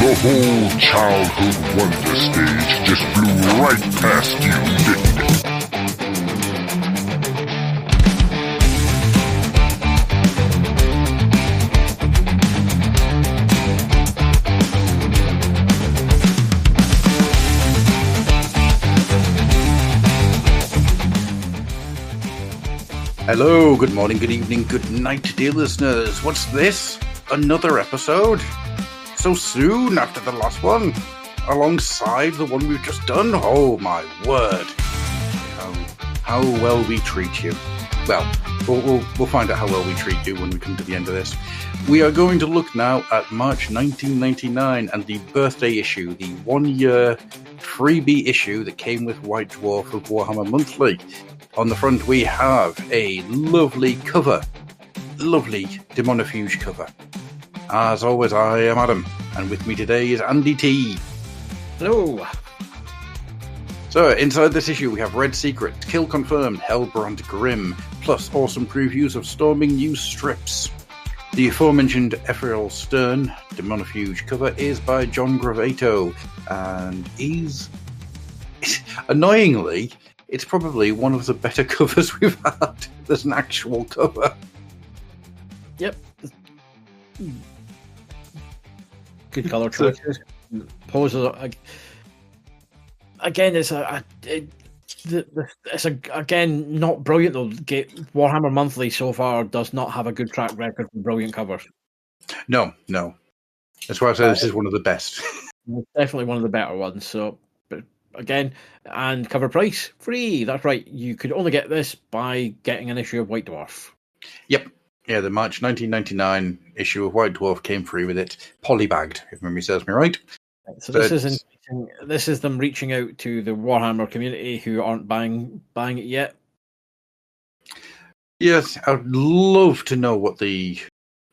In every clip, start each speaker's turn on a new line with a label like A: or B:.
A: The whole childhood wonder stage just blew right past you, didn't it?
B: Hello, good morning, good evening, good night, dear listeners. What's this? Another episode? So soon after the last one? Alongside the one we've just done? Oh my word. How well we treat you. Well, we'll find out how well we treat you when we come to the end of this. We are going to look now at March 1999 and the birthday issue, the 1-year freebie issue that came with White Dwarf of Warhammer Monthly. On the front we have a lovely cover, lovely Demonofuge cover. As always, I am Adam, and with me today is Andy T.
C: Hello.
B: So, inside this issue we have Red Secret, Kill Confirmed, Hellbrand Grim, plus awesome previews of storming news strips. The aforementioned Ephrael Stern Demonofuge cover is by John Gravato, and annoyingly, it's probably one of the better covers we've had. There's an actual cover.
C: Yep. Good colour choices. Poses. Again, it's again not brilliant though. Warhammer Monthly so far does not have a good track record for brilliant covers.
B: No. That's why I say this is one of the best.
C: Definitely one of the better ones. So, but again, and cover price free. That's right. You could only get this by getting an issue of White Dwarf.
B: Yep. Yeah, the March 1999 issue of White Dwarf came free with it, polybagged, if memory serves me right.
C: So this is them reaching out to the Warhammer community who aren't buying it yet.
B: Yes, I'd love to know what the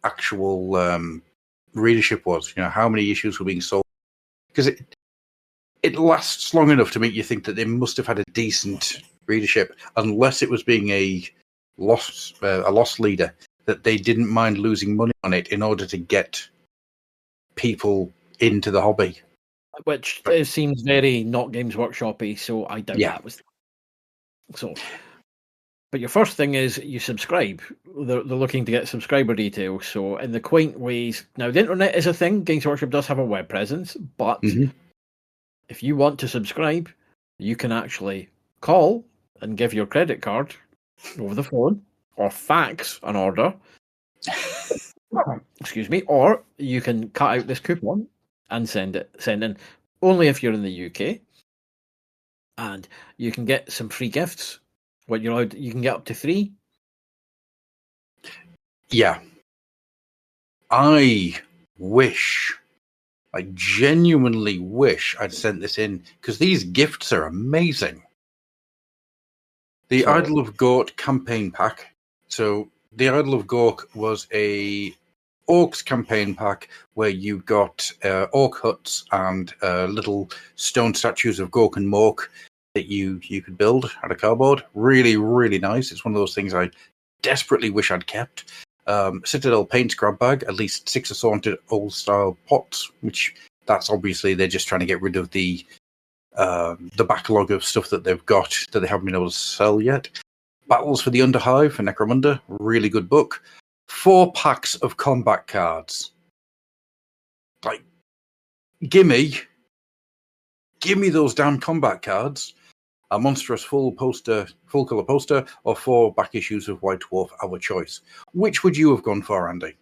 B: actual readership was. You know, how many issues were being sold, because it lasts long enough to make you think that they must have had a decent readership, unless it was being a lost leader that they didn't mind losing money on it in order to get people into the hobby.
C: Which seems very not Games Workshop-y, so I doubt that was so. But your first thing is you subscribe. They're looking to get subscriber details. So in the quaint ways, now the internet is a thing. Games Workshop does have a web presence, but if you want to subscribe, you can actually call and give your credit card over the phone or fax an order. Excuse me. Or you can cut out this coupon and send in only if you're in the UK, and you can get some free gifts. What you're allowed, you can get up to 3.
B: Yeah, I genuinely wish I'd sent this in, because these gifts are amazing. The Idol of Gork campaign pack. So the Idol of Gork was a Orcs campaign pack where you got orc huts and little stone statues of Gork and Mork that you could build out of cardboard. Really, really nice. It's one of those things I desperately wish I'd kept. Citadel paints grab bag, at least 6 assorted old style pots, which that's obviously they're just trying to get rid of the backlog of stuff that they've got that they haven't been able to sell yet. Battles for the Underhive for Necromunda, really good book. 4 packs of combat cards. Like, gimme those damn combat cards. A monstrous full colour poster, or 4 back issues of White Dwarf, our choice. Which would you have gone for, Andy?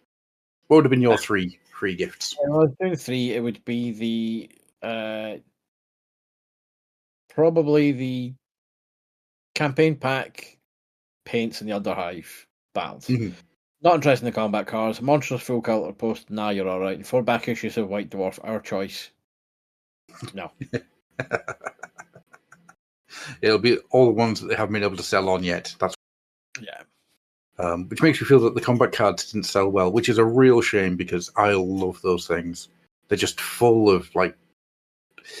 B: What would have been your 3 free gifts?
C: I was doing 3. It would be the probably the campaign pack, paints, and the Underhive battles. Not interested in the combat cards. Monstrous full colour poster. Nah, you're all right. 4 back issues of White Dwarf, our choice. No.
B: It'll be all the ones that they haven't been able to sell on yet. That's which makes me feel that the combat cards didn't sell well, which is a real shame because I love those things. They're just full of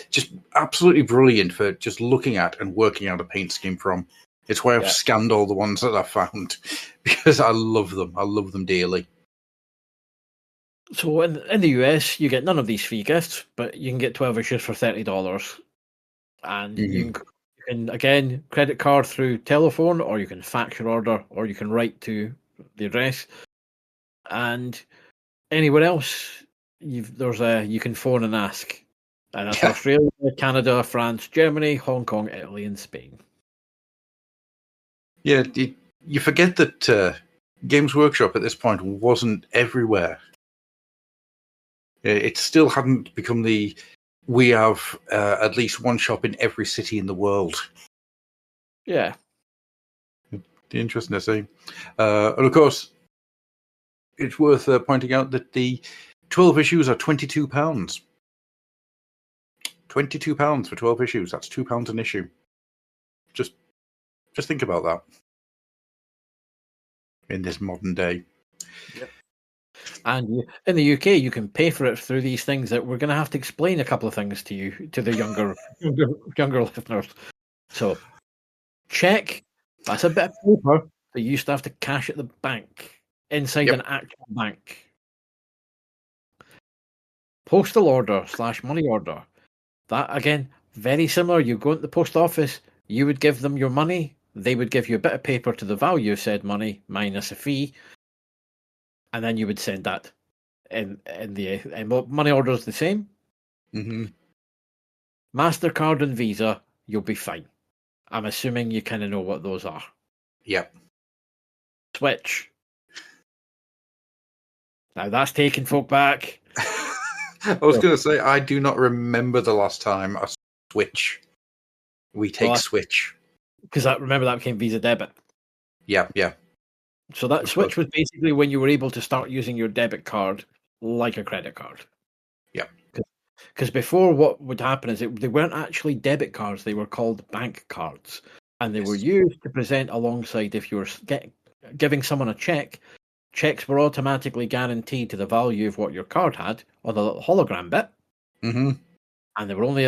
B: just absolutely brilliant for just looking at and working out a paint scheme from. It's why I've scanned all the ones that I've found because I love them. I love them dearly.
C: So in the US, you get none of these free gifts, but you can get 12 issues for $30. And you can, again, credit card through telephone, or you can fax your order, or you can write to the address. And anywhere else, you can phone and ask. And that's Australia, Canada, France, Germany, Hong Kong, Italy, and Spain.
B: Yeah, you forget that Games Workshop at this point wasn't everywhere. It still hadn't become we have at least one shop in every city in the world.
C: Yeah.
B: Interesting to see. And of course, it's worth pointing out that the 12 issues are £22. £22 for 12 issues. That's £2 an issue. Just think about that. In this modern day.
C: Yep. And in the UK, you can pay for it through these things that we're going to have to explain a couple of things to you, to the younger listeners. So, check. That's a bit of paper that you used to have to cash at the bank, inside an actual bank. Postal order / money order. That, again, very similar. You go into the post office, you would give them your money, they would give you a bit of paper to the value of said money, minus a fee, and then you would send that in the money order is the same.
B: Mm-hmm.
C: MasterCard and Visa, you'll be fine. I'm assuming you kind of know what those are.
B: Yep.
C: Switch. Now that's taking folk back.
B: I was going to say, I do not remember the last time a Switch. We take Switch.
C: Because remember that became Visa debit.
B: Yeah.
C: So that Switch was basically when you were able to start using your debit card like a credit card.
B: Yeah.
C: Because before, what would happen is they weren't actually debit cards; they were called bank cards, and they were used to present alongside if you were giving someone a check. Checks were automatically guaranteed to the value of what your card had on the little hologram bit, and they were only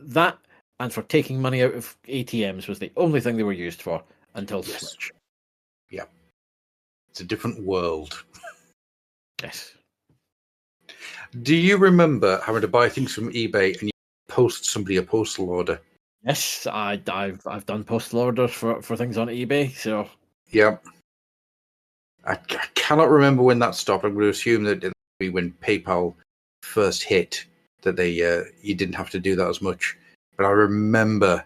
C: that, and for taking money out of ATMs was the only thing they were used for until Switch.
B: Yeah, it's a different world.
C: Yes.
B: Do you remember having to buy things from eBay and you post somebody a postal order?
C: Yes, I've done postal orders for things on eBay. So
B: yeah, I cannot remember when that stopped. I'm going to assume that it would be when PayPal first hit that they you didn't have to do that as much. But I remember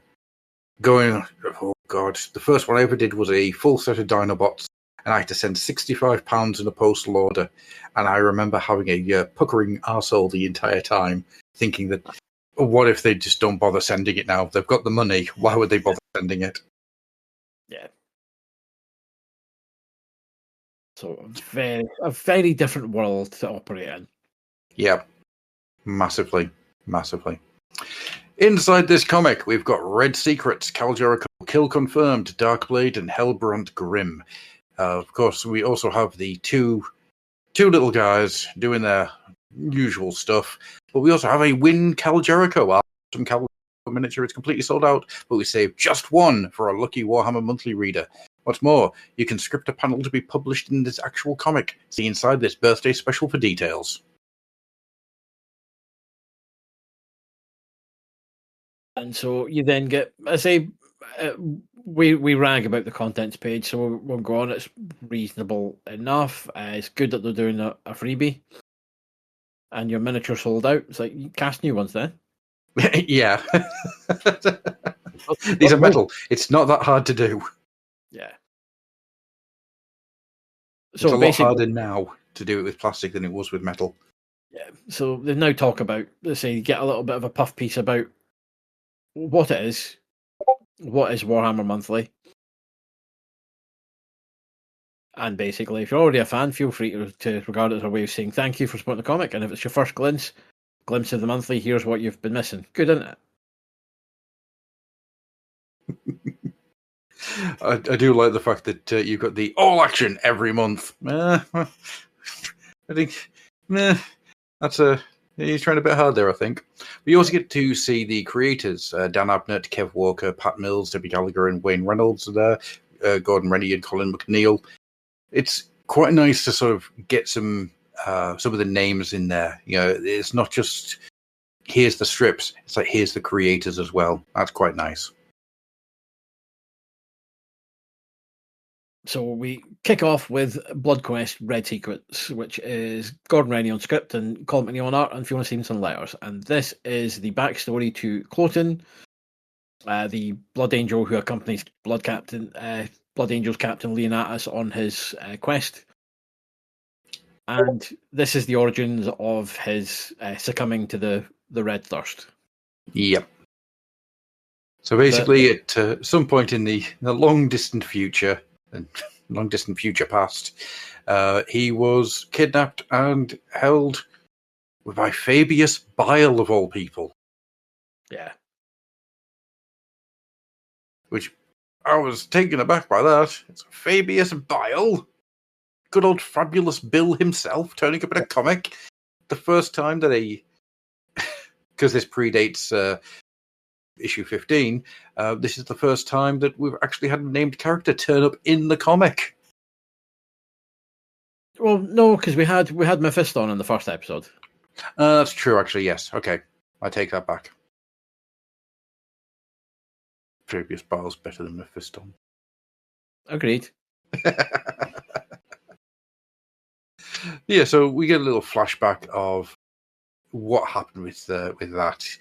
B: going, oh god, the first one I ever did was a full set of Dinobots, and I had to send £65 in a postal order. And I remember having a puckering arsehole the entire time, thinking that, what if they just don't bother sending it now? They've got the money. Why would they bother sending it?
C: Yeah. So a very different world to operate in.
B: Yeah, massively. Inside this comic, we've got Red Secrets, Cal Jericho, Kill Confirmed, Darkblade, and Hellbrunt Grim. Of course, we also have the two little guys doing their usual stuff, but we also have a Win Cal Jericho. Some Cal miniature is completely sold out, but we saved just one for a lucky Warhammer Monthly reader. What's more, you can script a panel to be published in this actual comic. See inside this birthday special for details.
C: And so you then get, I say, we rag about the contents page, so we'll go on. It's reasonable enough. It's good that they're doing a freebie, and your miniature sold out. It's like, you cast new ones then.
B: Yeah. These are metal. It's not that hard to do.
C: Yeah.
B: So it's a lot harder now to do it with plastic than it was with metal.
C: Yeah. So they now talk about, let's say, you get a little bit of a puff piece about what it is. What is Warhammer Monthly? And basically, if you're already a fan, feel free to regard it as a way of saying thank you for supporting the comic. And if it's your first glimpse of the monthly, here's what you've been missing. Good, isn't it?
B: I do like the fact that you've got the all action every month. I think that's he's trying a bit hard there, I think. We also get to see the creators, Dan Abnett, Kev Walker, Pat Mills, Debbie Gallagher, and Wayne Reynolds are there, Gordon Rennie and Colin McNeil. It's quite nice to sort of get some some of the names in there. It's not just here's the strips; it's like here's the creators as well. That's quite nice.
C: So we kick off with Blood Quest Red Secrets, which is Gordon Rennie on script and Colin McNeil on art and Fiona Stevenson on letters. And this is the backstory to Cloten, the Blood Angel who accompanies Blood Angel's Captain Leonatus on his quest. And this is the origins of his succumbing to the Red Thirst.
B: Yep. So basically, at some point in the long distant future, and long distant future past, he was kidnapped and held by Fabius Bile of all people.
C: Yeah.
B: Which I was taken aback by that. It's Fabius Bile. Good old fabulous Bill himself turning up in a comic. The first time that because this predates issue 15, this is the first time that we've actually had a named character turn up in the comic.
C: Well, no, because we had Mephiston in the first episode.
B: That's true, actually, yes. Okay, I take that back. Fabius Bile's better than Mephiston.
C: Agreed.
B: Yeah, so we get a little flashback of what happened with that.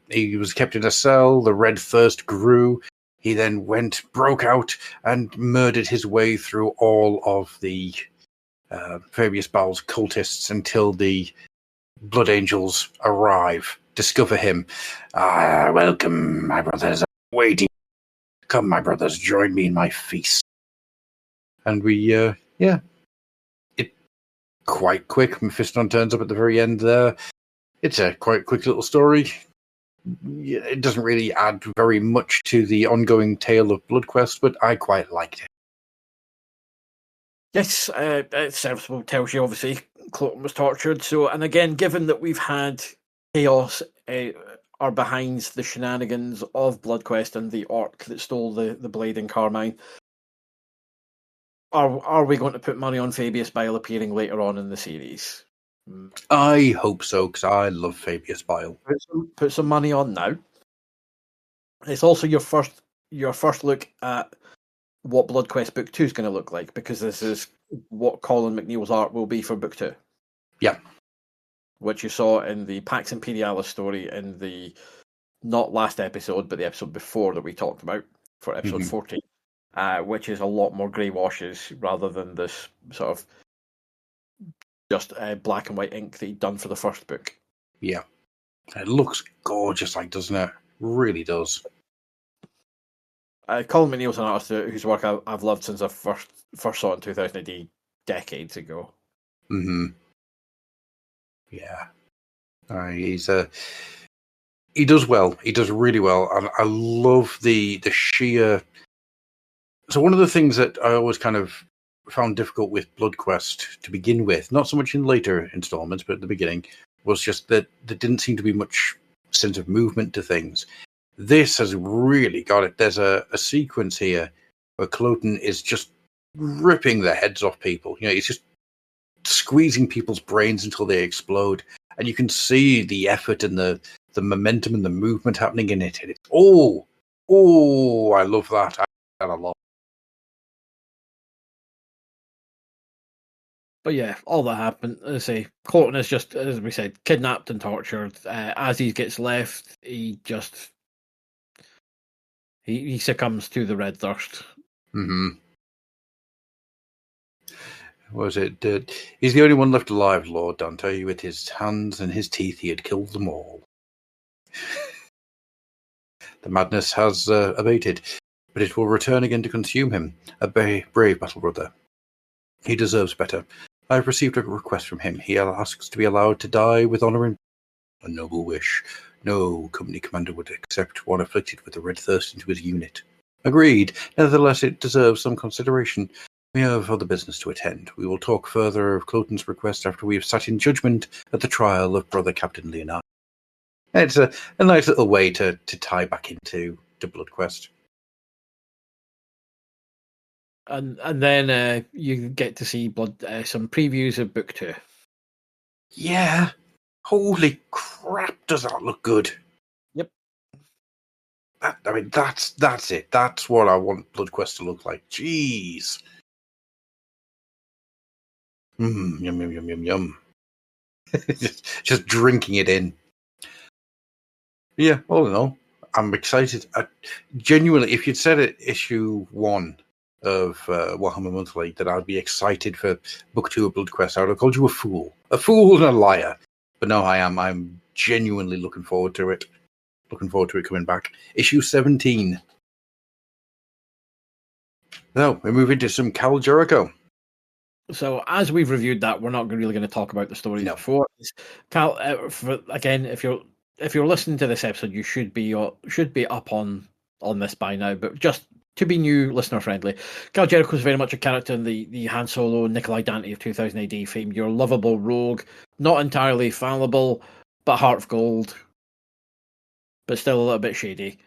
B: He was kept in a cell. The red thirst grew. He then broke out, and murdered his way through all of the Fabius Bile's cultists until the Blood Angels arrive, discover him. Welcome, my brothers. I'm waiting. Come, my brothers, join me in my feast. And we, it quite quick. Mephiston turns up at the very end there. It's a quite quick little story. It doesn't really add very much to the ongoing tale of Blood Quest, but I quite liked it.
C: Yes, it serviceable tells you obviously Cloten was tortured. So, and again, given that we've had Chaos are behind the shenanigans of Blood Quest and the orc that stole the blade in Carmine, are we going to put money on Fabius Bile appearing later on in the series?
B: I hope so, because I love Fabius Bile.
C: Put some money on now. It's also your first look at what Blood Quest Book 2 is going to look like, because this is what Colin McNeil's art will be for Book 2.
B: Yeah.
C: Which you saw in the Pax Imperialis story in the not last episode, but the episode before that we talked about for episode 14, which is a lot more grey washes rather than this sort of just black and white ink that he'd done for the first book.
B: Yeah. It looks gorgeous, doesn't it? Really does.
C: Colin McNeil's an artist whose work I've loved since I first saw it in 2000 AD, decades ago.
B: Mm-hmm. Yeah. He does well. He does really well. And I love the sheer... So one of the things that I always kind of found difficult with Blood Quest to begin with, not so much in later installments, but at the beginning, was just that there didn't seem to be much sense of movement to things. This has really got it. There's a sequence here where Cloten is just ripping the heads off people. He's just squeezing people's brains until they explode. And you can see the effort and the momentum and the movement happening in it. And it's, I love that. I like that a lot.
C: But yeah, all that happened. As I say, Cloten is just, as we said, kidnapped and tortured. As he gets left, he succumbs to the red thirst.
B: Mm-hmm. Was it? He's the only one left alive, Lord Dante. With his hands and his teeth, he had killed them all. The madness has abated, but it will return again to consume him. A brave battle brother. He deserves better. I have received a request from him. He asks to be allowed to die with honor and a noble wish. No company commander would accept one afflicted with a red thirst into his unit. Agreed. Nevertheless, it deserves some consideration. We have other business to attend. We will talk further of Cloten's request after we have sat in judgment at the trial of Brother Captain Leonard. It's a nice little way to tie back into Blood Quest.
C: And then you get to see some previews of Book 2.
B: Yeah. Holy crap, does that look good?
C: Yep.
B: That's it. That's what I want Blood Quest to look like. Jeez. Yum, yum, yum, yum, yum. just drinking it in. Yeah, all in all, I'm excited. Genuinely, if you'd said it issue 1 of Warhammer Monthly that I'd be excited for book 2 of Blood Quest, I would have called you a fool. A fool and a liar. But no, I am. I'm genuinely looking forward to it. Looking forward to it coming back. Issue 17. Now, we move into some Cal Jericho.
C: So, as we've reviewed that, we're not really going to talk about the stories before. Cal, again, if you're listening to this episode, you should be up on this by now. But just to be new listener friendly, Cal Jericho is very much a character in the Han Solo, Nikolai Dante of 2000 AD fame. Your lovable rogue, not entirely fallible, but heart of gold, but still a little bit shady.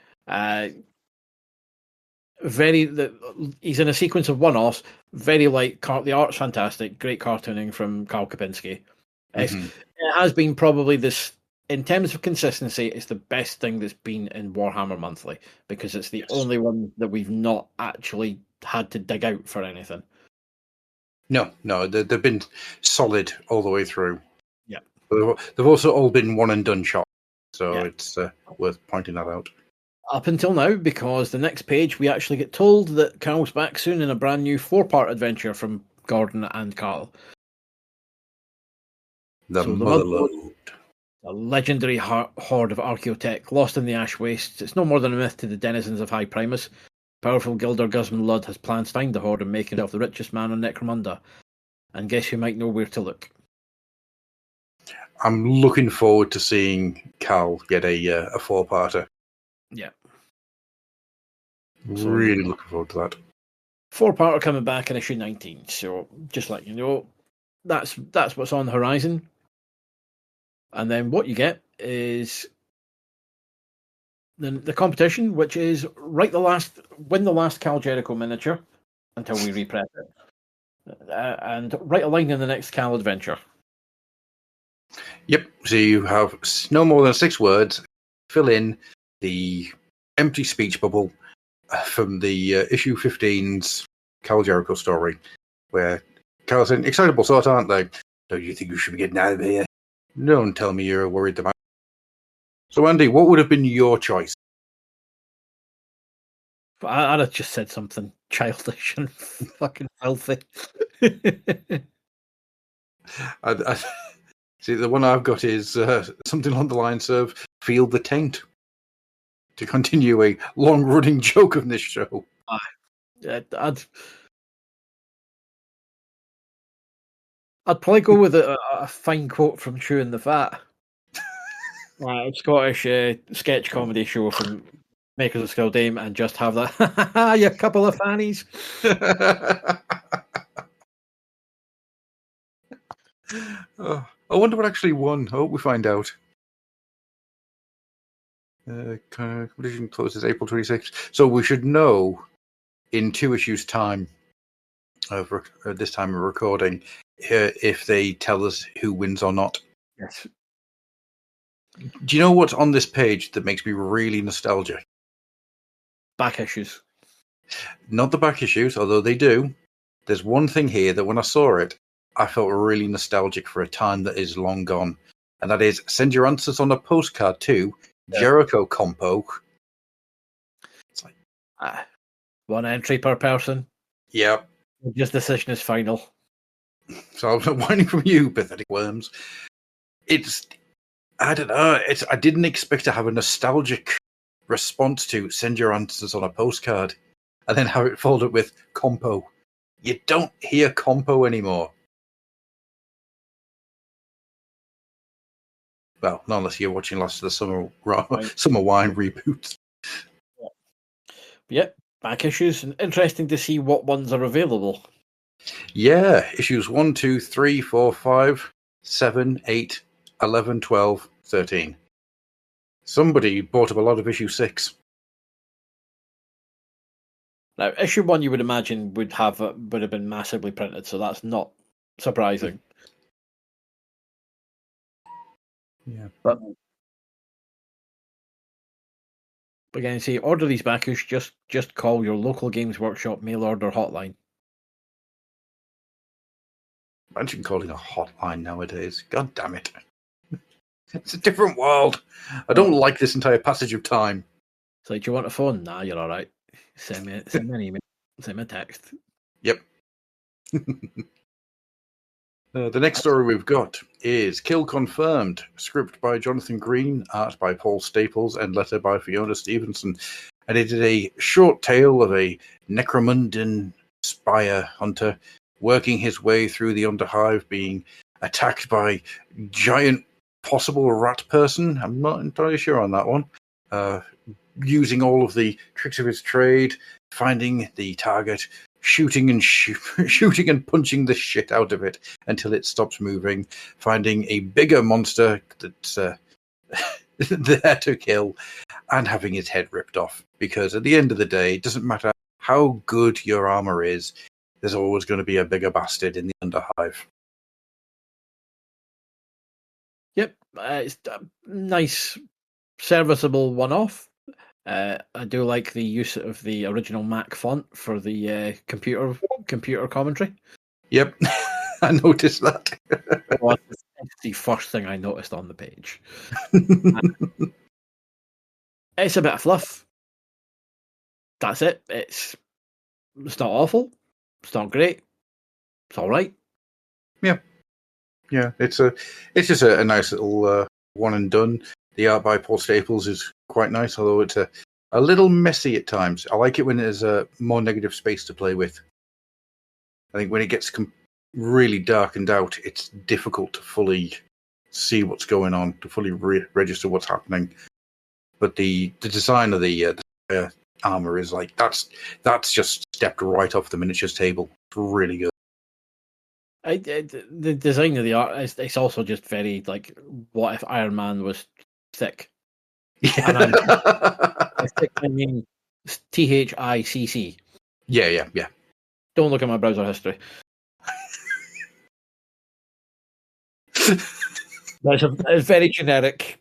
C: He's in a sequence of one-offs. Very light. The art's fantastic. Great cartooning from Karl Kapinski. It has been probably this, in terms of consistency, it's the best thing that's been in Warhammer Monthly, because it's the only one that we've not actually had to dig out for anything.
B: No, they've been solid all the way through.
C: Yeah,
B: they've also all been one and done shots, so it's worth pointing that out.
C: Up until now, because the next page we actually get told that Carl's back soon in a brand new 4-part adventure from Gordon and Carl.
B: The Motherlode.
C: A legendary horde of Archaeotech lost in the ash wastes. It's no more than a myth to the denizens of High Primus. Powerful Gildor Guzman Ludd has plans to find the horde and make himself the richest man on Necromunda. And guess who might know where to look?
B: I'm looking forward to seeing Cal get a 4-parter.
C: Yeah.
B: Really looking forward to that.
C: 4-parter coming back in issue 19. So just let you know, that's what's on the horizon. And then what you get is the competition, which is win the last Cal Jericho miniature until we repress it, and write a line in the next Cal adventure.
B: Yep. So you have no more than 6 words. Fill in the empty speech bubble from the issue 15's Cal Jericho story, where Cal's saying, "Excitable sort, aren't they? Don't you think you should be getting out of here? Don't tell me you're worried about." So, Andy, what would have been your choice?
C: I'd have just said something childish and fucking filthy.
B: See, the one I've got is something along the lines of "Feel the taint." To continue a long-running joke of this show.
C: I'd probably go with a fine quote from Chewing the Fat. A Scottish sketch comedy show from Makers of Skildame, and just have that, you couple of fannies.
B: I wonder what actually won. I hope we find out. Competition closes April 26th. So we should know in 2 issues' time of this time of recording if they tell us who wins or not.
C: Yes.
B: Do you know what's on this page that makes me really nostalgic?
C: Back issues.
B: Not the back issues, although they do. There's one thing here that when I saw it, I felt really nostalgic for a time that is long gone. And that is, send your answers on a postcard to Jericho Compo. It's like
C: 1 entry per person.
B: Yep.
C: Just decision is final.
B: So I'm whining from you, pathetic worms. I don't know. I didn't expect to have a nostalgic response to send your answers on a postcard and then have it followed up with Compo. You don't hear Compo anymore. Well, not unless you're watching Last of the Summer Wine reboots.
C: Yep, back issues, and interesting to see what ones are available.
B: Yeah, issues 1, 2, 3, 4, 5, 7, 8, 11, 12, 13. Somebody bought up a lot of issue 6.
C: Now, issue 1 you would imagine would have been massively printed, so that's not surprising.
B: Yeah.
C: But again, say order these Bakush, just call your local Games Workshop mail order hotline.
B: Imagine calling a hotline nowadays. God damn it. It's a different world. I don't like this entire passage of time.
C: It's like, do you want a phone? Nah, you're all right. Send me an email. Send me a text.
B: Yep. The next story we've got is Kill Confirmed, script by Jonathan Green, art by Paul Staples, and letter by Fiona Stevenson. And it is a short tale of a Necromundan spire hunter working his way through the Underhive, being attacked by giant possible rat person. I'm not entirely sure on that one. Using all of the tricks of his trade, finding the target, shooting and punching the shit out of it until it stops moving, finding a bigger monster that's there to kill, and having his head ripped off. Because at the end of the day, it doesn't matter how good your armor is, there's always going to be a bigger bastard in the Underhive.
C: Yep, it's a nice, serviceable one-off. I do like the use of the original Mac font for the computer commentary.
B: Yep, I noticed that.
C: Well, that's the first thing I noticed on the page. It's a bit of fluff. That's it. It's not awful. It's not great. It's all right.
B: Yeah, it's just a nice little one and done. The art by Paul Staples is quite nice, although it's a little messy at times. I like it when there's a more negative space to play with. I think when it gets really darkened out, it's difficult to fully see what's going on, to fully register what's happening. But the design of the armor is like that's just stepped right off the miniatures table. It's really good.
C: The design of the art it's also just very like, what if Iron Man was thick?
B: Yeah.
C: And thick, I mean THICC.
B: Yeah.
C: Don't look at my browser history. That's a very generic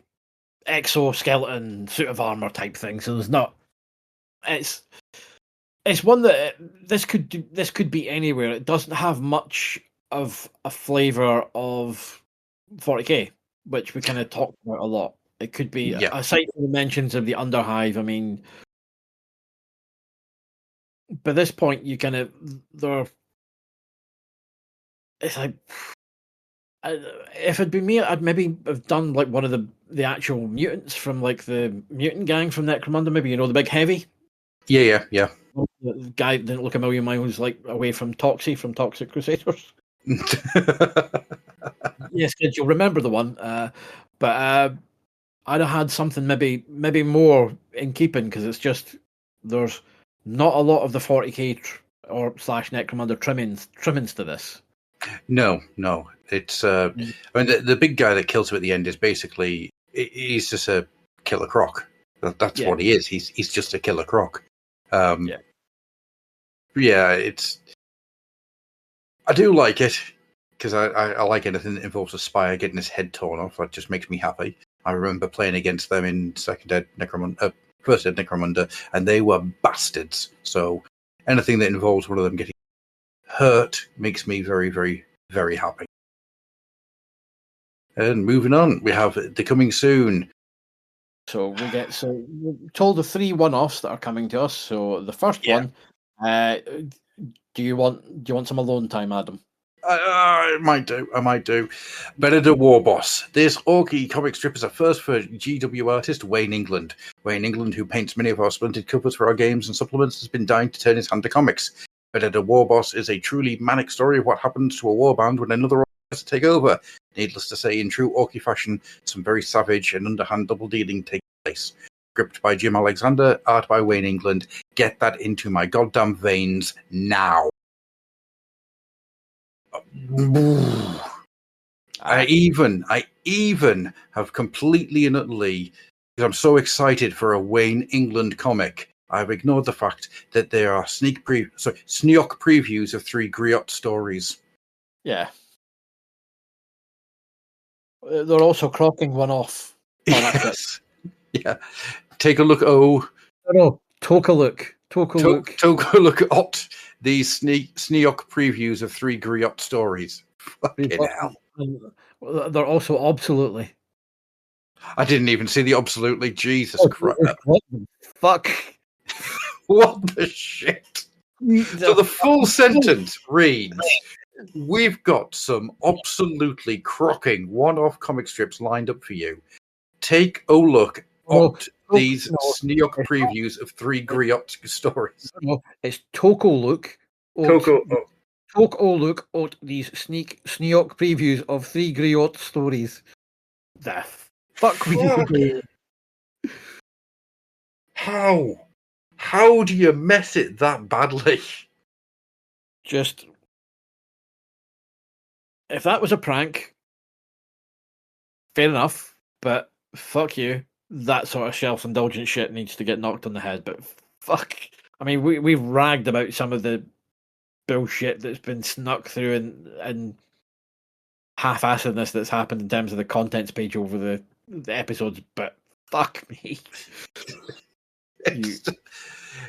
C: exoskeleton suit of armor type thing. So there's not. It's one that this could be anywhere. It doesn't have much of a flavor of 40k, which we kind of talked about a lot. It could be, aside from the mentions of the Underhive. I mean, by this point, you kind of it's like, if it'd been me, I'd maybe have done like one of the actual mutants from like the mutant gang from Necromunda. Maybe, the big heavy.
B: Yeah.
C: The guy that didn't look a million miles like away from Toxic Crusaders. Yes, kids, you'll remember the one. But I'd have had something maybe more in keeping, because it's just there's not a lot of the 40k or / Necromunda trimmings to this.
B: No. It's I mean the big guy that kills him at the end is basically he's just a killer croc. That's what he is. He's just a killer croc. It's. I do like it because I like anything that involves a spire getting his head torn off. That just makes me happy. I remember playing against them in First Ed Necromunda, and they were bastards. So anything that involves one of them getting hurt makes me very, very, very happy. And moving on, we have the coming soon.
C: So we're told the 3 one-offs that are coming to us. So the first one, do you want some alone time, Adam?
B: I might do. Better the War Boss. This Orky comic strip is a first for GW artist Wayne England. Wayne England, who paints many of our splendid covers for our games and supplements, has been dying to turn his hand to comics. Better the War Boss is a truly manic story of what happens to a warband when another Orky has to take over. Needless to say, in true Orky fashion, some very savage and underhand double-dealing takes place. Script by Jim Alexander, art by Wayne England. Get that into my goddamn veins now. I even have completely and utterly, because I'm so excited for a Wayne England comic, I've ignored the fact that there are sneak previews of 3 Griot stories.
C: Yeah. They're also cropping one off.
B: Yes. Yeah. Take a look. Oh.
C: No. Took a look.
B: Take a look at these Sneok previews of 3 Griot stories. Fucking hell.
C: They're also absolutely.
B: I didn't even see the absolutely. Jesus Christ.
C: Fuck.
B: What the shit? So the full sentence reads, we've got some absolutely crocking one-off comic strips lined up for you. Take a look at these Sneok previews of 3 Griot stories.
C: No, it's Toko look. Toko look at these Sneok previews of 3 Griot stories. The fuck we do.
B: How do you mess it that badly?
C: Just if that was a prank, fair enough. But fuck you. That sort of self-indulgent shit needs to get knocked on the head. But fuck, I mean, we've ragged about some of the bullshit that's been snuck through and half-assedness that's happened in terms of the contents page over the episodes. But fuck me.
B: It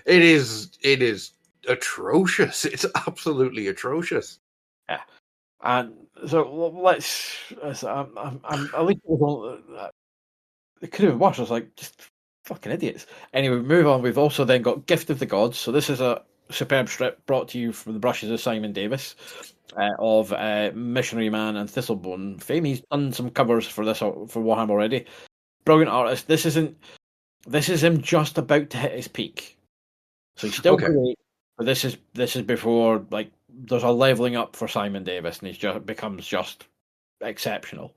B: is atrocious. It's absolutely atrocious.
C: Yeah, and so let's. I'm at least it could have been worse. I was like, just fucking idiots. Anyway, move on. We've also then got Gift of the Gods. So this is a superb strip brought to you from the brushes of Simon Davis of Missionary Man and Thistlebone fame. He's done some covers for this for Warhammer already. Brilliant artist. This is him just about to hit his peak. So he's still great, but this is before like there's a leveling up for Simon Davis, and he becomes just exceptional.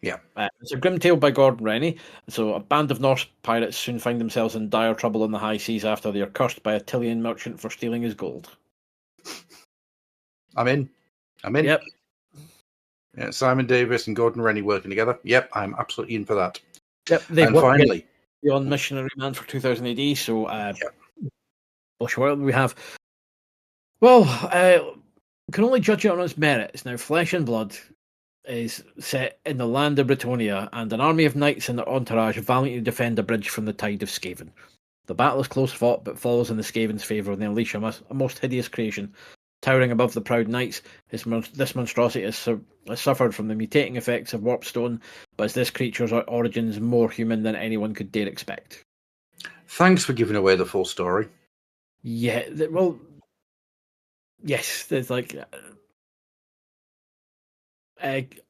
B: Yeah,
C: it's a grim tale by Gordon Rennie. So a band of Norse pirates soon find themselves in dire trouble on the high seas after they are cursed by a Tillian merchant for stealing his gold.
B: I'm in.
C: Yep.
B: Yeah, Simon Davis and Gordon Rennie working together. Yep, I'm absolutely in for that.
C: Yep.
B: And finally,
C: on Missionary Man for 2000 AD. So, what we have? Well, we can only judge it on its merits. Now, Flesh and Blood is set in the land of Britonia, and an army of knights and their entourage valiantly defend a bridge from the tide of Skaven. The battle is close fought, but falls in the Skaven's favour, and they unleash a most hideous creation. Towering above the proud knights, this monstrosity has suffered from the mutating effects of Warpstone, but is this creature's origins more human than anyone could dare expect.
B: Thanks for giving away the full story.
C: Yeah, well, yes, there's like...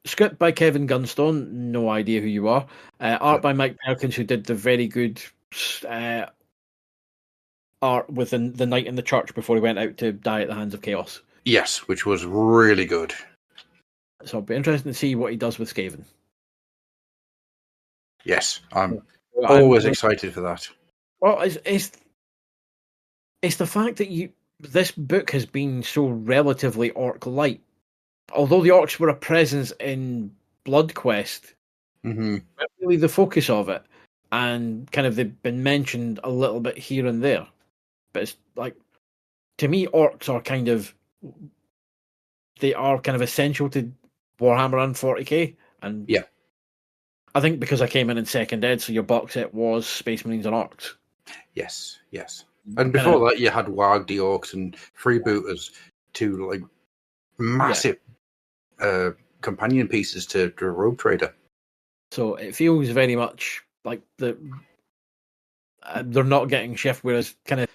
C: script by Kevin Gunstone, no idea who you are. Art by Mike Perkins, who did the very good art with the Knight in the Church before he went out to die at the hands of Chaos.
B: Yes, which was really good.
C: So it'll be interesting to see what he does with Skaven.
B: Yes, I'm always excited for that.
C: Well, it's the fact that this book has been so relatively orc light. Although the orcs were a presence in Blood Quest, really the focus of it, and kind of they've been mentioned a little bit here and there. But it's like, to me, orcs are kind of essential to Warhammer and 40k. And
B: yeah, I
C: think because I came in second ed, so your box set was Space Marines and orcs.
B: Yes. And before that, you had Wag the Orcs and Freebooters, two like massive companion pieces to Rogue Trader. So
C: it feels very much like they're not getting shift, whereas kind of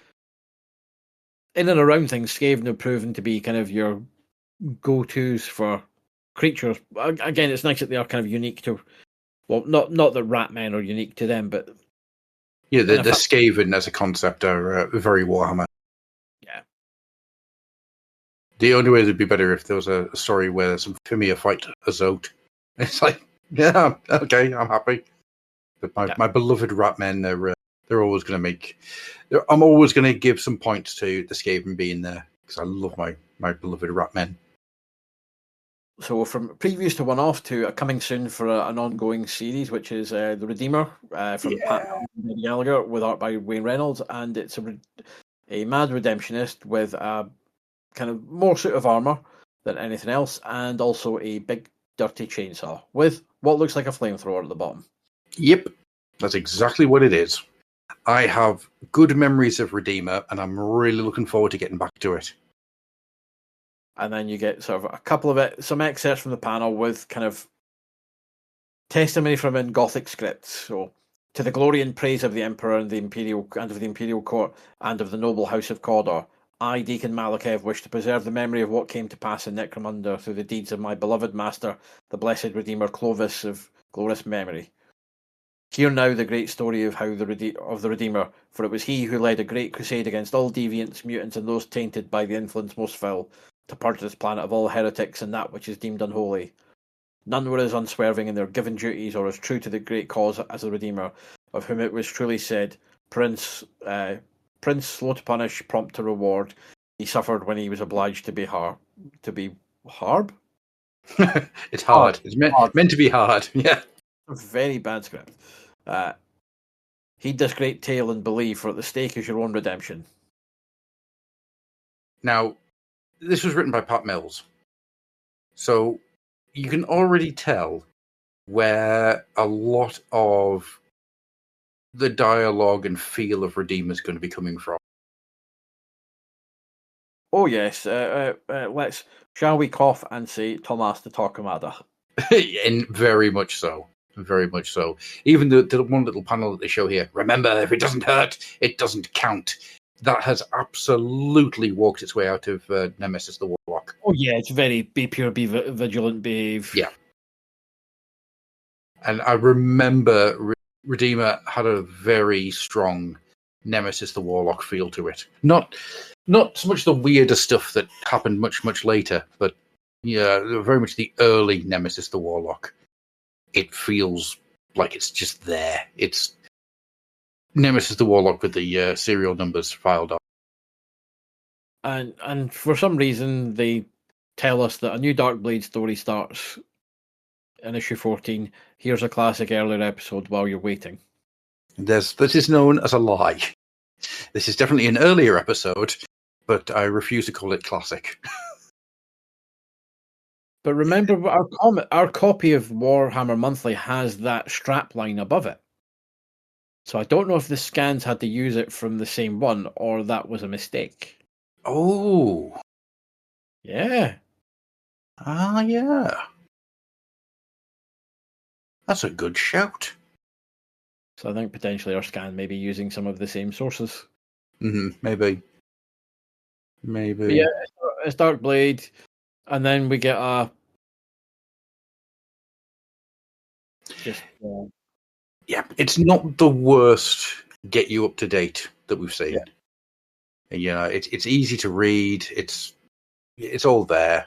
C: in and around things, Skaven have proven to be kind of your go-tos for creatures. Again, it's nice that they are kind of unique to, well, not that Ratmen are unique to them, but
B: yeah, the Skaven as a concept are very Warhammer.
C: Yeah.
B: The only way it'd be better if there was a story where some Fimir fight Azot. It's like, yeah, okay, I'm happy. But my beloved Ratmen, they're always going to make. I'm always going to give some points to the Skaven being there because I love my beloved Ratmen.
C: So from previews to one-off to coming soon for an ongoing series, which is The Redeemer from Pat Gallagher with art by Wayne Reynolds, and it's a mad redemptionist with a kind of more suit of armour than anything else, and also a big dirty chainsaw with what looks like a flamethrower at the bottom.
B: Yep, that's exactly what it is. I have good memories of Redeemer, and I'm really looking forward to getting back to it.
C: And then you get sort of a couple of some excerpts from the panel with kind of testimony from in Gothic script. So, to the glory and praise of the Emperor and of the Imperial Court and of the noble House of Cawdor, I, Deacon Malachev, wish to preserve the memory of what came to pass in Necromunda through the deeds of my beloved master, the blessed Redeemer Clovis of glorious memory. Hear now the great story of how the Redeemer, for it was he who led a great crusade against all deviants, mutants, and those tainted by the influence most foul, to purge this planet of all heretics and that which is deemed unholy. None were as unswerving in their given duties or as true to the great cause as the Redeemer, of whom it was truly said, Prince slow to punish, prompt to reward, he suffered when he was obliged to be harb?
B: It's hard. It's meant to be hard. Yeah.
C: Very bad script. Heed this great tale and believe, for at the stake is your own redemption.
B: Now, this was written by Pat Mills. So you can already tell where a lot of the dialogue and feel of Redeemer is going to be coming from.
C: Oh yes, shall we cough and say Thomas the Torquemada?
B: And very much so. Very much so. Even the one little panel that they show here, remember, if it doesn't hurt, it doesn't count. That has absolutely walked its way out of Nemesis the Warlock.
C: Oh yeah, it's very be pure, be vigilant, behave.
B: Yeah. And I remember Redeemer had a very strong Nemesis the Warlock feel to it. Not so much the weirder stuff that happened much later, but yeah, very much the early Nemesis the Warlock. It feels like it's just there. It's Nemesis the Warlock with the serial numbers filed on.
C: And for some reason, they tell us that a new Darkblade story starts in issue 14. Here's a classic earlier episode while you're waiting.
B: This is known as a lie. This is definitely an earlier episode, but I refuse to call it classic.
C: But remember, our copy of Warhammer Monthly has that strap line above it. So I don't know if the scans had to use it from the same one, or that was a mistake.
B: Oh.
C: Yeah.
B: Ah, yeah. That's a good shout.
C: So I think potentially our scan may be using some of the same sources.
B: Maybe.
C: But yeah, it's Darkblade, and then we get a
B: yeah, it's not the worst get you up to date that we've seen. Yeah, it's easy to read. It's all there.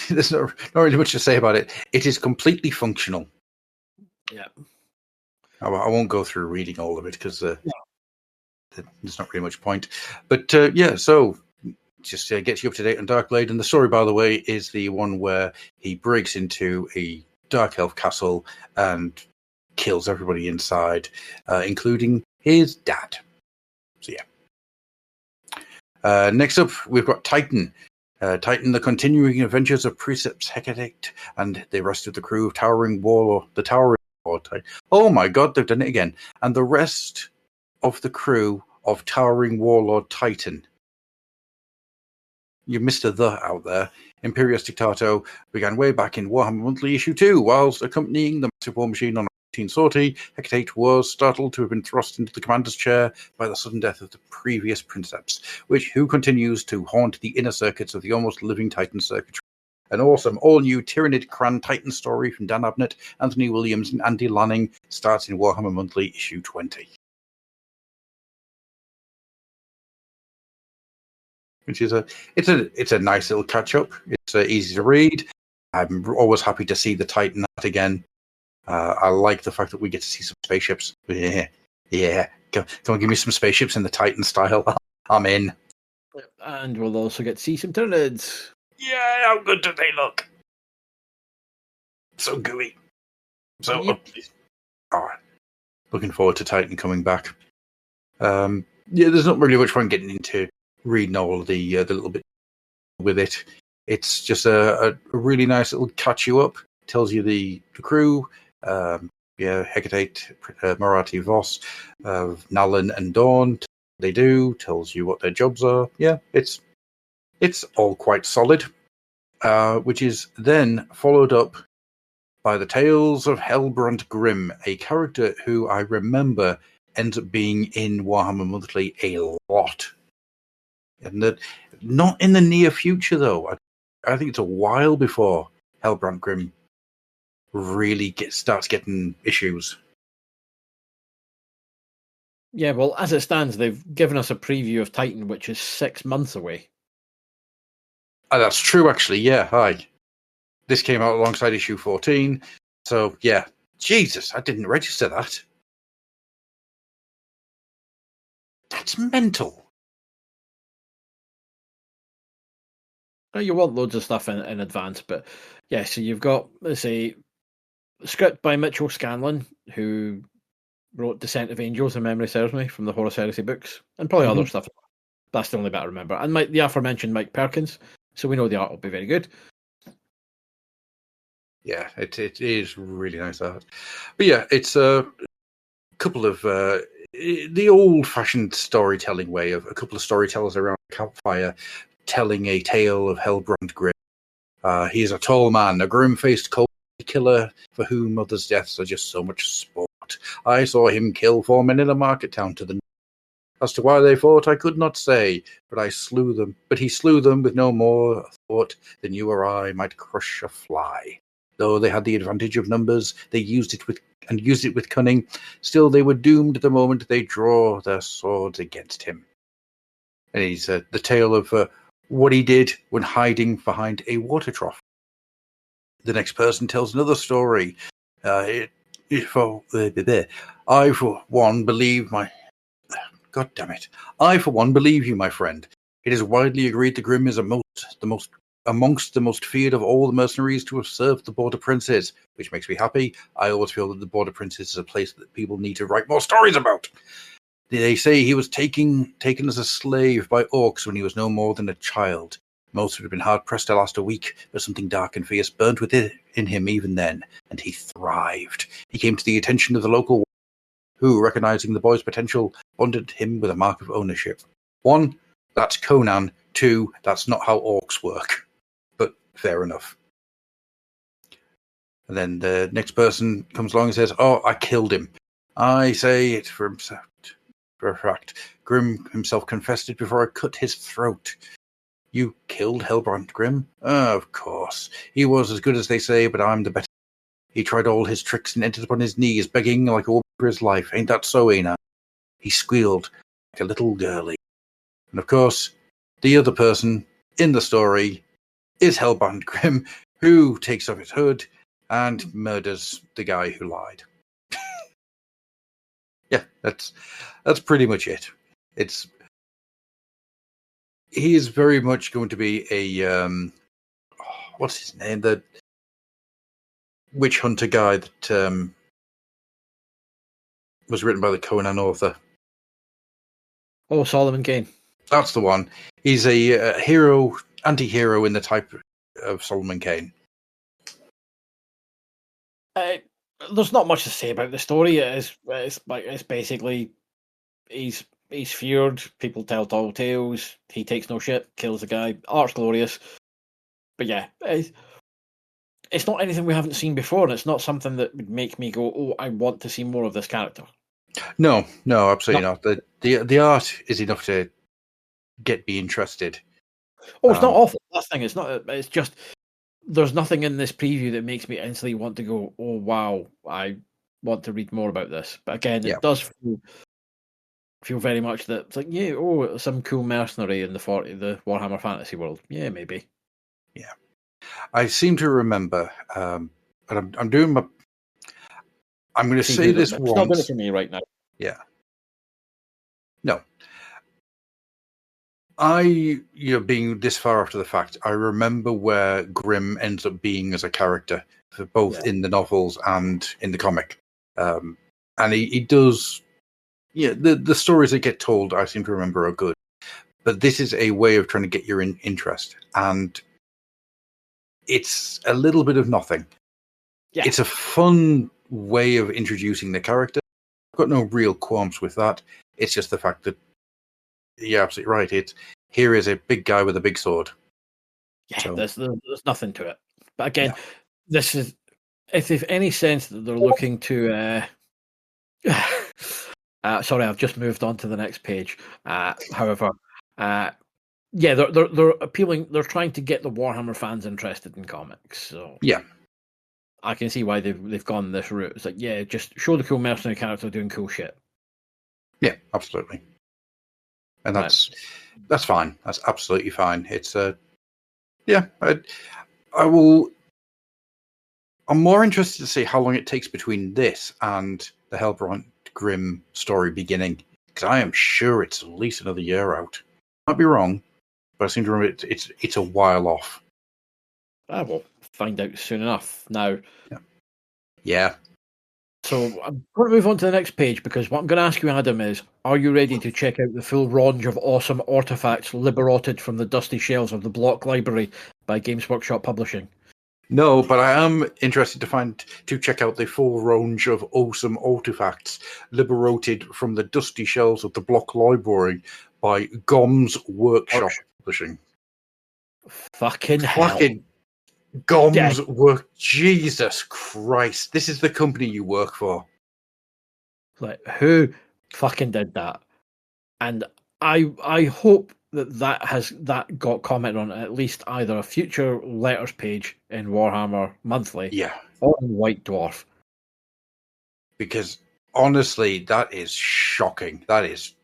B: There's not really much to say about it. It is completely functional.
C: Yeah.
B: I won't go through reading all of it because there's not really much point. But so just gets you up to date on Darkblade. And the story, by the way, is the one where he breaks into a Dark Elf castle and kills everybody inside, including his dad. So yeah. Next up, we've got Titan. Titan, the continuing adventures of Precepts Hecate and the rest of the crew of Towering Warlord. Oh my god, they've done it again. And the rest of the crew of Towering Warlord Titan. You missed a "the" out there. Imperious Dictato began way back in Warhammer Monthly issue 2, whilst accompanying the massive war machine on a routine sortie. Hecate was startled to have been thrust into the commander's chair by the sudden death of the previous Princeps, who continues to haunt the inner circuits of the almost living Titan circuitry. An awesome, all-new Tyrannid Cran Titan story from Dan Abnett, Anthony Williams, and Andy Lanning starts in Warhammer Monthly issue 20. Which is it's a nice little catch up. It's easy to read. I'm always happy to see the Titan art again. I like the fact that we get to see some spaceships. Yeah. Come on, give me some spaceships in the Titan style. I'm in.
C: And we'll also get to see some Tyranids.
B: Yeah, how good do they look? So gooey. So looking forward to Titan coming back. There's not really much fun getting into reading all the little bit with it. It's just a really nice little catch you up. Tells you the crew, Hecate, Marathi, Voss, Nalan, and Dawn. They do, tells you what their jobs are. Yeah, it's all quite solid, which is then followed up by the Tales of Hellbrunt Grimm, a character who I remember ends up being in Warhammer Monthly a lot. And that not in the near future, though. I think it's a while before Hellbrunt Grimm really starts getting issues.
C: Yeah, well, as it stands, they've given us a preview of Titan, which is 6 months away.
B: That's true, actually. Yeah, hi. This came out alongside issue 14. So, yeah. Jesus, I didn't register that. That's mental.
C: You want loads of stuff in advance, but yeah, so you've got, let's say, a script by Mitchell Scanlon, who wrote Descent of Angels, if memory serves me, from the Horus Heresy books, and probably other stuff. That's the only bit I remember. And the aforementioned Mike Perkins, so we know the art will be very good.
B: Yeah, it is really nice art. But yeah, it's a couple of the old-fashioned storytelling way of a couple of storytellers around a campfire telling a tale of Hellbrunt Grimm. He is a tall man, a grim-faced cold killer for whom others' deaths are just so much sport. I saw him kill 4 men in a market town to the north. As to why they fought, I could not say, but he slew them with no more thought than you or I might crush a fly. Though they had the advantage of numbers, they used it with cunning. Still, they were doomed the moment they draw their swords against him. And he's the tale of what he did when hiding behind a water trough. The next person tells another story. I, for one, believe you, my friend. It is widely agreed that Grimm is amongst the most feared of all the mercenaries to have served the Border Princes, which makes me happy. I always feel that the Border Princes is a place that people need to write more stories about. They say he was taken as a slave by orcs when he was no more than a child. Most would have been hard-pressed to last a week, but something dark and fierce burnt within him even then, and he thrived. He came to the attention of the local who, recognizing the boy's potential, bonded him with a mark of ownership. 1, that's Conan. 2, that's not how orcs work. But fair enough. And then the next person comes along and says, "Oh, I killed him." I say it for a fact. Grimm himself confessed it before I cut his throat. You killed Hellbrunt Grimm? Of course. He was as good as they say, but I'm the better. He tried all his tricks and ended up on his knees, begging like a woman for his life. Ain't that so, ain't I? He squealed like a little girlie. And of course, the other person in the story is Hellbrunt Grimm, who takes off his hood and murders the guy who lied. Yeah, that's pretty much it. He is very much going to be a what's his name? The witch hunter guy that was written by the Conan author.
C: Oh, Solomon Kane.
B: That's the one. He's a hero, anti-hero in the type of Solomon Kane.
C: There's not much to say about the story. It's basically he's feared. People tell tall tales. He takes no shit. Kills the guy. Art's glorious. But yeah, it's not anything we haven't seen before, and it's not something that would make me go, "Oh, I want to see more of this character."
B: No, absolutely not. The art is enough to get me interested.
C: Oh, it's not awful. That thing, it's not. It's just there's nothing in this preview that makes me instantly want to go, "Oh wow, I want to read more about this." But again, it does feel very much that it's like, yeah, oh, some cool mercenary in the Warhammer Fantasy world. Yeah, maybe.
B: Yeah, I seem to remember, and I'm doing my. I'm going to say this once.
C: It's not doing it for me right now.
B: Yeah. No. Being this far after the fact, I remember where Grimm ends up being as a character, for both in the novels and in the comic. And he does. Yeah, the stories that get told, I seem to remember, are good. But this is a way of trying to get your interest. And it's a little bit of nothing.
C: Yeah.
B: It's a fun way of introducing the character. I've got no real qualms with that. It's just the fact that you're absolutely right. Here is a big guy with a big sword.
C: Yeah,
B: So,
C: there's nothing to it. But again, this is, if they've any sense that they're looking to sorry, I've just moved on to the next page. However, yeah, they're appealing. They're trying to get the Warhammer fans interested in comics. So
B: yeah,
C: I can see why they've gone this route. It's like, yeah, just show the cool mercenary character doing cool shit.
B: yeah, absolutely. And that's fine. That's absolutely fine. It's yeah. I will. I'm more interested to see how long it takes between this and the Hellbrant Grimm story beginning, because I am sure it's at least another year out. Might be wrong, but I seem to remember it's a while off.
C: I will find out soon enough. Now,
B: yeah.
C: So I'm going to move on to the next page, because what I'm going to ask you, Adam, is: are you ready to check out the full range of awesome artifacts liberated from the dusty shelves of the Block Library by Games Workshop Publishing?
B: No, but I am interested to check out the full range of awesome artifacts liberated from the dusty shelves of the Block Library by Games Workshop Publishing.
C: Fucking hell.
B: Games work. Jesus Christ. This is the company you work for.
C: Like, who fucking did that? And I hope that got commented on at least either a future letters page in Warhammer Monthly, or in White Dwarf.
B: Because honestly, that is shocking. That is.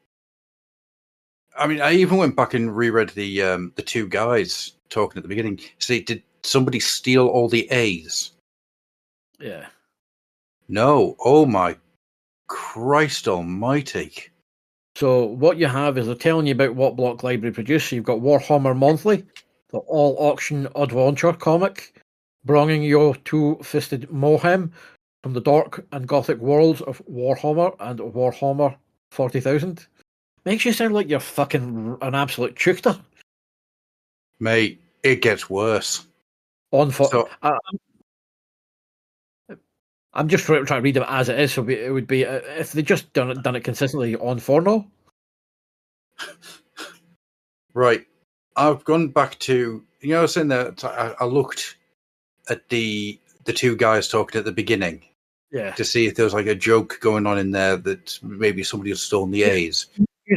B: I mean, I even went back and reread the two guys talking at the beginning. See, did somebody steal all the A's?
C: Yeah.
B: No. Oh my Christ Almighty.
C: So what you have is they're telling you about what Block Library produced. So you've got Warhammer Monthly, the all-auction adventure comic, bringing you two-fisted mayhem from the dark and gothic worlds of Warhammer and Warhammer 40,000. Makes you sound like you're fucking an absolute chuchter.
B: Mate, it gets worse.
C: I'm just trying to read it as it is, so it would be if they just done it consistently on Forno.
B: Right, I've gone back to I was saying that I looked at the two guys talking at the beginning, to see if there was like a joke going on in there that maybe somebody had stolen the A's.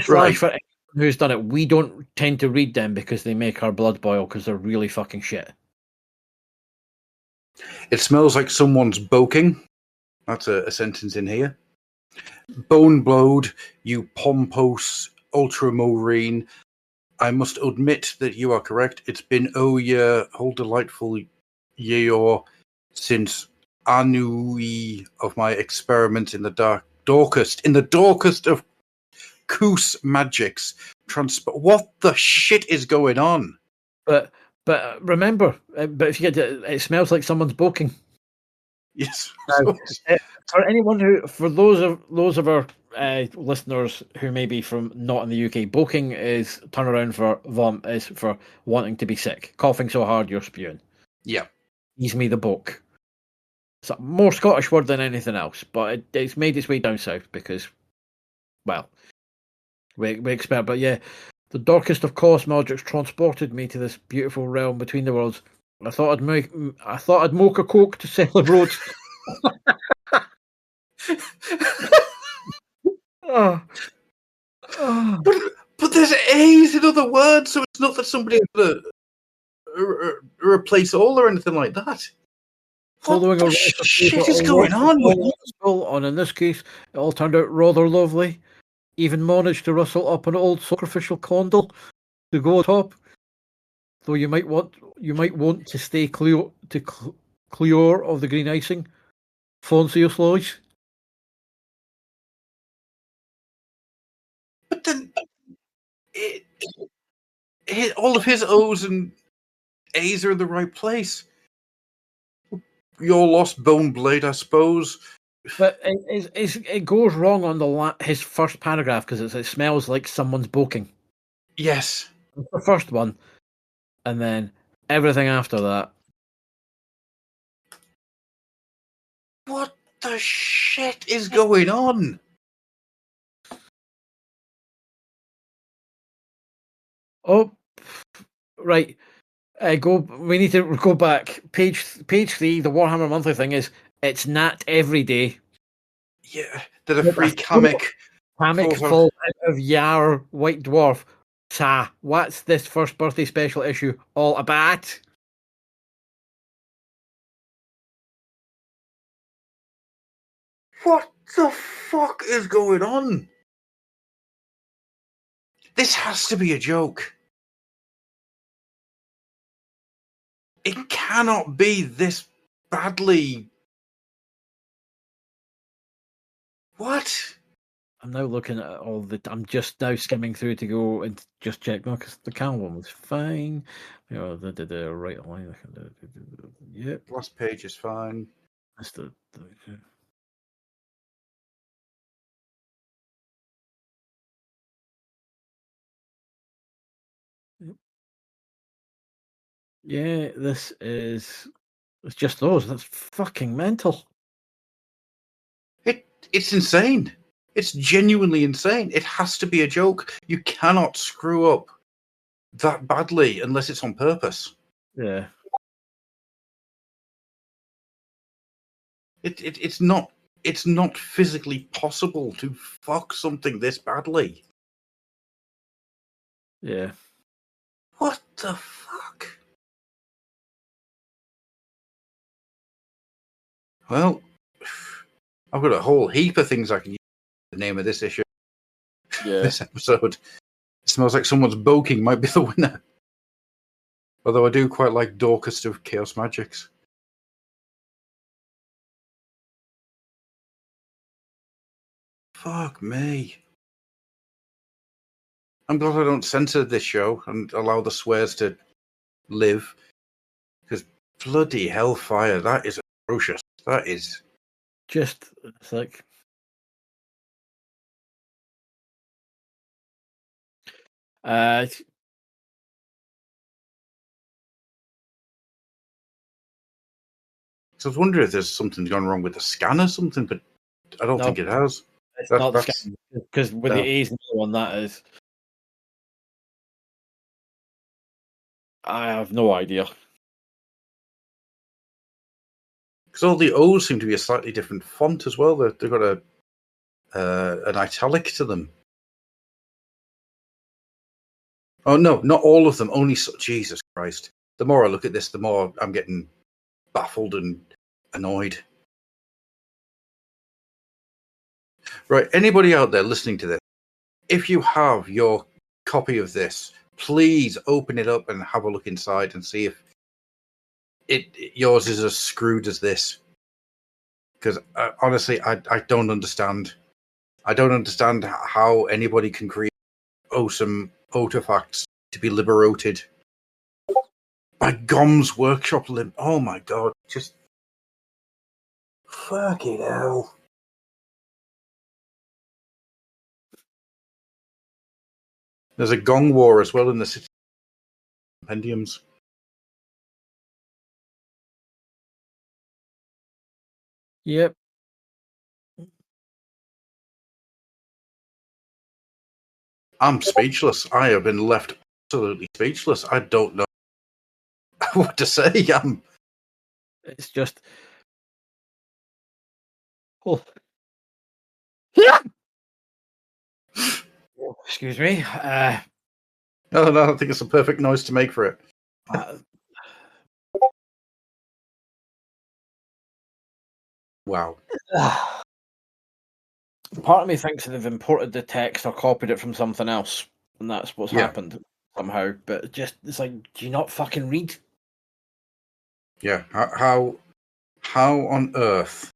C: Right. For anyone who's done it, we don't tend to read them because they make our blood boil because they're really fucking shit.
B: It smells like someone's boking. That's a sentence in here. Bone blowed, you pompous ultramarine. I must admit that you are correct. It's been whole delightful year since Anui of my experiment in the darkest of Koos magics. What the shit is going on?
C: But remember, but if you get it smells like someone's boking.
B: Yes.
C: Now, for anyone for those of our listeners who may be from not in the UK, boking is turnaround for is for wanting to be sick, coughing so hard you're spewing.
B: Yeah.
C: Ease me the book. It's a more Scottish word than anything else, but it's made its way down south because, well, we expect. But yeah, the darkest of chaos magics transported me to this beautiful realm between the worlds. I thought I'd moke a coke to celebrate.
B: But there's A's in other words, so it's not that somebody's going to replace all or anything like that.
C: Following
B: what the shit is going on?
C: In this case, it all turned out rather lovely. Even managed to rustle up an old sacrificial condyle to go top. Though you might want to stay clear of the green icing. Fancy your slice.
B: But then all of his O's and A's are in the right place. Your lost bone blade, I suppose.
C: But it goes wrong on his first paragraph because it smells like someone's boking.
B: Yes.
C: It's the first one. And then everything after that
B: What the shit is going on?
C: Oh, right. We need to go back. Page 3, the Warhammer Monthly thing is it's Nat every day.
B: Yeah, that a free hammock
C: full of Yar White Dwarf. What's this first birthday special issue all about?
B: What the fuck is going on? This has to be a joke. It cannot be this badly. What?
C: I'm now looking at all the. I'm just now skimming through to go and just check. No, because the Cal one was fine. You know, the right line. Yep.
B: Last page is fine.
C: That's yeah, this is. It's just those. That's fucking mental.
B: It's insane. It's genuinely insane. It has to be a joke. You cannot screw up that badly unless it's on purpose.
C: Yeah.
B: It's not physically possible to fuck something this badly.
C: Yeah.
B: What the fuck? Well, I've got a whole heap of things I can use the name of this issue.
C: Yeah.
B: This episode. It smells like someone's boking might be the winner. Although I do quite like Dorcas of Chaos Magics. Fuck me. I'm glad I don't censor this show and allow the swears to live. Because bloody hellfire, that is atrocious. That is...
C: Just, it's like...
B: So I was wondering if there's something gone wrong with the scan or something, but I don't think it has.
C: It's not the scan, because with the A's on that is... I have no idea.
B: Because all the O's seem to be a slightly different font as well. They've got an italic to them. Oh no, not all of them. Only Jesus Christ. The more I look at this, the more I'm getting baffled and annoyed. Right, anybody out there listening to this, if you have your copy of this, please open it up and have a look inside and see if yours is as screwed as this. Because honestly, I don't understand. I don't understand how anybody can create awesome artifacts to be liberated by Gom's workshop limb. Oh my god, just fucking hell. There's a gong war as well in the city compendiums.
C: Yep.
B: I'm speechless. I have been left absolutely speechless. I don't know what to say.
C: It's just... Oh. Yeah. Excuse me.
B: No, I think it's a perfect noise to make for it. Wow.
C: Part of me thinks that they've imported the text or copied it from something else, and that's what's happened somehow. But it's like, do you not fucking read?
B: Yeah. How on earth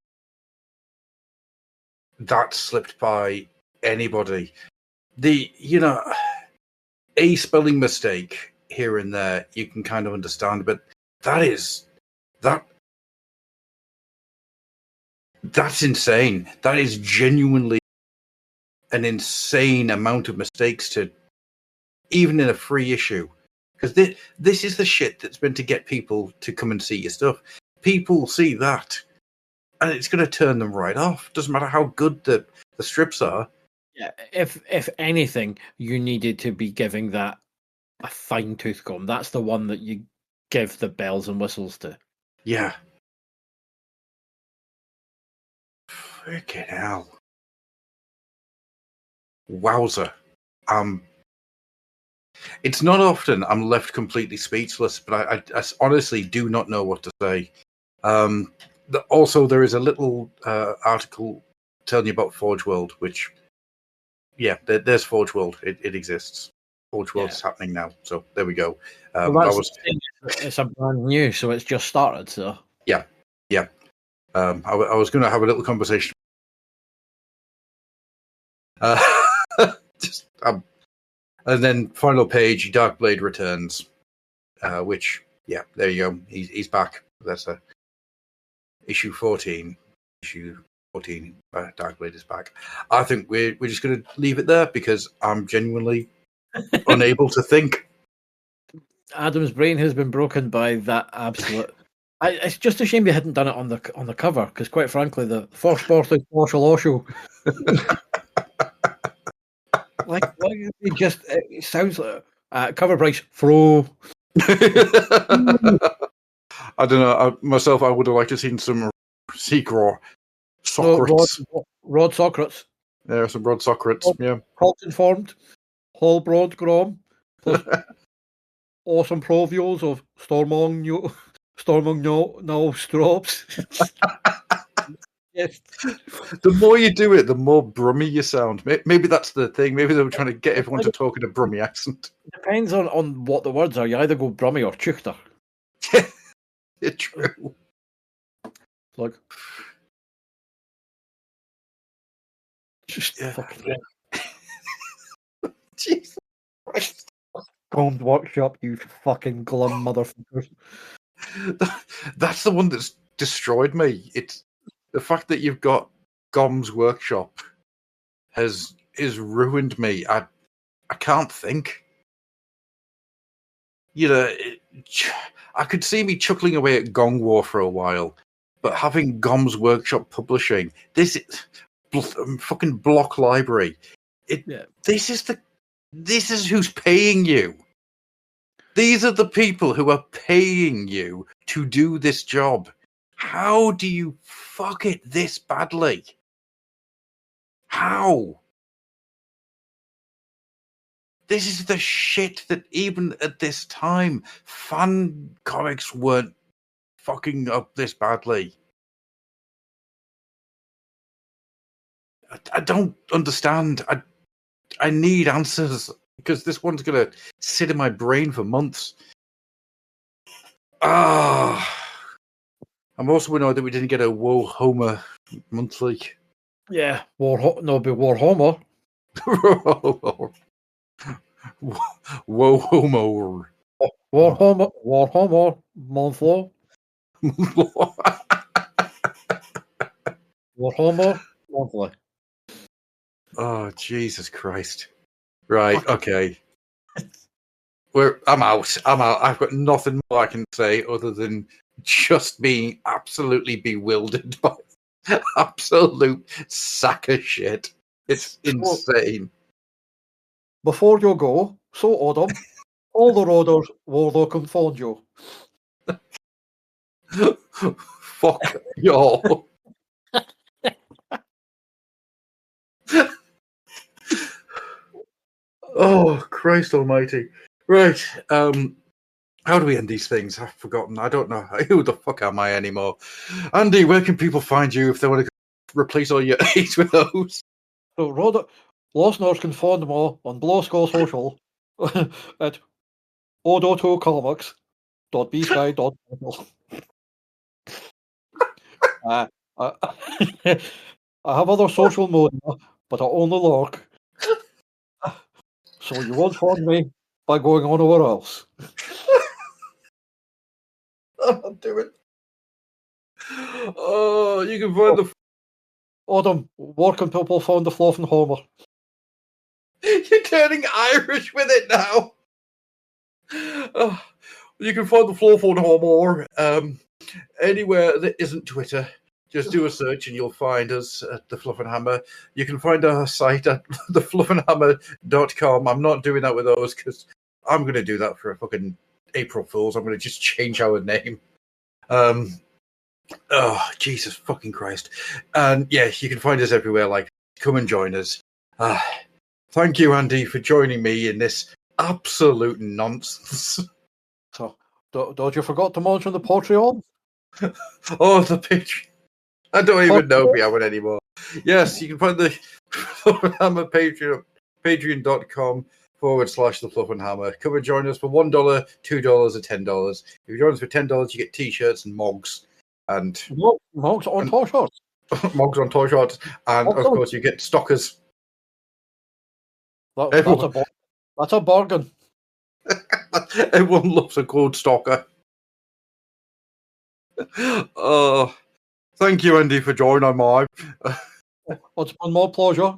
B: that slipped by anybody? A spelling mistake here and there you can kind of understand, but that's insane. That is genuinely an insane amount of mistakes to even in a free issue. Because this is the shit that's meant to get people to come and see your stuff. People see that and it's going to turn them right off. Doesn't matter how good the strips are.
C: Yeah, if anything, you needed to be giving that a fine tooth comb. That's the one that you give the bells and whistles to.
B: Yeah. Freaking hell. Wowzer. It's not often I'm left completely speechless, but I honestly do not know what to say. Also, there is a little article telling you about Forge World, which, yeah, there's Forge World. It exists. Forge World is happening now. So there we go.
C: Well, it's a brand new, so it's just started. So
B: yeah. I was going to have a little conversation. And then final page, Darkblade returns, which, yeah, there you go. He's back. That's issue 14. Issue 14, Darkblade is back. I think we're just going to leave it there because I'm genuinely unable to think.
C: Adam's brain has been broken by that absolute. It's just a shame they hadn't done it on the cover, because quite frankly, the first birthday Marshall Osho. Like it sounds like cover price Fro.
B: I don't know. Myself, I would have liked to have seen some Seagraw Socrates.
C: Rod Socrates.
B: Yeah, some Rod Socrates. Yeah.
C: Cult informed. Hall Broad Grom. Plus awesome provios of Stormong no Strops. Yes.
B: The more you do it, the more brummy you sound. Maybe that's the thing. Maybe they were trying to get everyone to talk in a brummy accent.
C: Depends on what the words are. You either go brummy or chuchter.
B: Yeah, true.
C: Like, just fucking.
B: Jesus Christ.
C: Combed Workshop, you fucking glum motherfuckers.
B: That's the one that's destroyed me. It's the fact that you've got Gom's Workshop has ruined me. I can't think. You know, I could see me chuckling away at Gong War for a while, but having Gom's Workshop publishing this fucking block library, this is who's paying you. These are the people who are paying you to do this job. How do you fuck it this badly? How? This is the shit that even at this time, fan comics weren't fucking up this badly. I don't understand. I need answers because this one's going to sit in my brain for months. I'm also annoyed that we didn't get a Whoa Homer monthly.
C: Yeah, Warhammer.
B: Whoa Homer.
C: Warhammer monthly. Warhammer monthly.
B: Oh, Jesus Christ. Right, okay. I'm out. I've got nothing more I can say other than just being absolutely bewildered by absolute sack of shit. It's insane.
C: Before you go, so Adam, all the roaders will look and find you.
B: Fuck y'all. Oh, Christ almighty. Right. How do we end these things? I've forgotten. I don't know. Who the fuck am I anymore? Andy, where can people find you if they want to replace all your A's with O's?
C: So, listeners can find them all on Blowskull Social at odo2comics.bsky.com. I have other social media, but I only lurk. So you won't find me by going anywhere else.
B: I'm not doing. Oh, you can find the.
C: Adam, where can people find the Fluff and Homer?
B: You're turning Irish with it now. You can find the Fluff and Homer anywhere that isn't Twitter. Just do a search and you'll find us at the Fluff and Hammer. You can find our site at thefluffandhammer.com. I'm not doing that with those because I'm going to do that for a fucking April Fool's. I'm going to just change our name. Oh, Jesus fucking Christ. And yeah, you can find us everywhere. Like, come and join us. Thank you, Andy, for joining me in this absolute nonsense.
C: So, don't you forget to mention the Patreon?
B: Oh, the Patreon. I don't even know if we have it anymore. Yes, you can find the Fluff and Hammer Patreon, patreon.com/the Fluff and Hammer. Come and join us for $1, $2, or $10. If you join us for $10, you get t-shirts and mugs. And
C: mugs on toy shorts.
B: Mugs on toy shorts. And of course, you get stockers.
C: That's a bargain.
B: Everyone loves a gold stalker. Oh. Thank you, Andy, for joining me.
C: It's been my pleasure.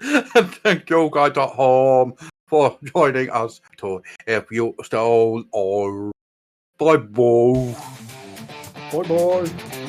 B: And thank you guys at home for joining us to If You Stole Or. Bye-bye.
C: Bye-bye.